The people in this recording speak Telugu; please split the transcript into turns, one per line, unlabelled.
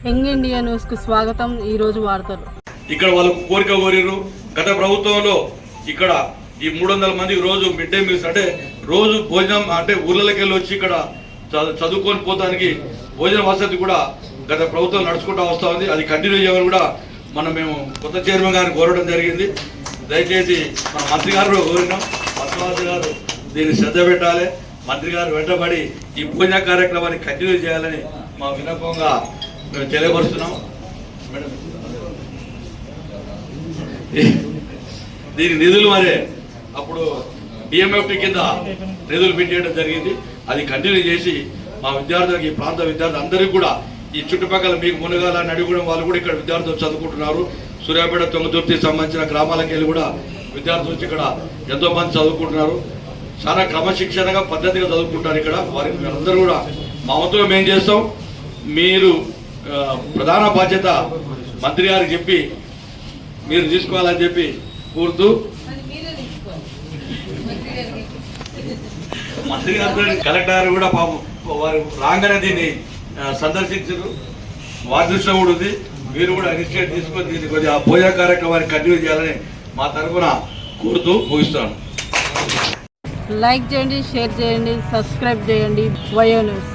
యంగ్ ఇండియా న్యూస్ కు స్వాగతం. ఈ రోజు వార్తలు.
ఇక్కడ వాళ్ళకు కోరిక కోరిరు. గత ప్రభుత్వంలో ఇక్కడ ఈ 300 మందికి రోజు మిడ్ డే మీల్స్ అంటే రోజు భోజనం అంటే ఊర్లకి వెళ్ళి వచ్చి ఇక్కడ చదువుకొని పోతానికి భోజన వసతి కూడా గత ప్రభుత్వం నడుచుకుంటూ వస్తూ ఉంది. అది కంటిన్యూ చేయమని కూడా మేము కొత్త చైర్మన్ గారిని కోరడం జరిగింది. దయచేసి మన మంత్రి గారు కోరినాం, పద్మావతి గారు దీన్ని శ్రద్ధ పెట్టాలి. మంత్రి గారు వెంటబడి ఈ భోజన కార్యక్రమాన్ని కంటిన్యూ చేయాలని మా విన్నపంగా మేము తెలియపరుస్తున్నాం. దీని నిధులు మరే అప్పుడు డిఎంఎఫ్టీ కింద నిధులు పెట్టేయడం జరిగింది. అది కంటిన్యూ చేసి మా విద్యార్థులకు, ఈ ప్రాంత విద్యార్థులు అందరికీ కూడా ఈ చుట్టుపక్కల మీకు మునగాల నడిగూడెం వాళ్ళు కూడా ఇక్కడ విద్యార్థులు చదువుకుంటున్నారు. సూర్యాపేట, తుంగతుర్తికి సంబంధించిన గ్రామాలకు వెళ్ళి కూడా విద్యార్థులు వచ్చి ఇక్కడ ఎంతో మంది చదువుకుంటున్నారు. చాలా క్రమశిక్షణగా పద్ధతిగా చదువుకుంటారు ఇక్కడ. వారికి అందరూ కూడా మా వంతుగా మేము చేస్తాం. మీరు ప్రధాన బాధ్యత మంత్రి గారికి చెప్పి మీరు తీసుకోవాలని చెప్పి కోరుతూ, మంత్రి గారు కలెక్టర్ కూడా పాపం వారు రాగానే దీన్ని సందర్శించారు. వారి దృష్టిలో కూడా ఉంది. మీరు కూడా ఇనిషియేటివ్ తీసుకొని దీన్ని కొద్దిగా భోజన కార్యక్రమాన్ని కంటిన్యూ చేయాలని మా తరఫున కోరుతూ ముగిస్తాను.
లైక్ చేయండి, షేర్ చేయండి, సబ్స్క్రైబ్ చేయండి. వయో న్యూస్.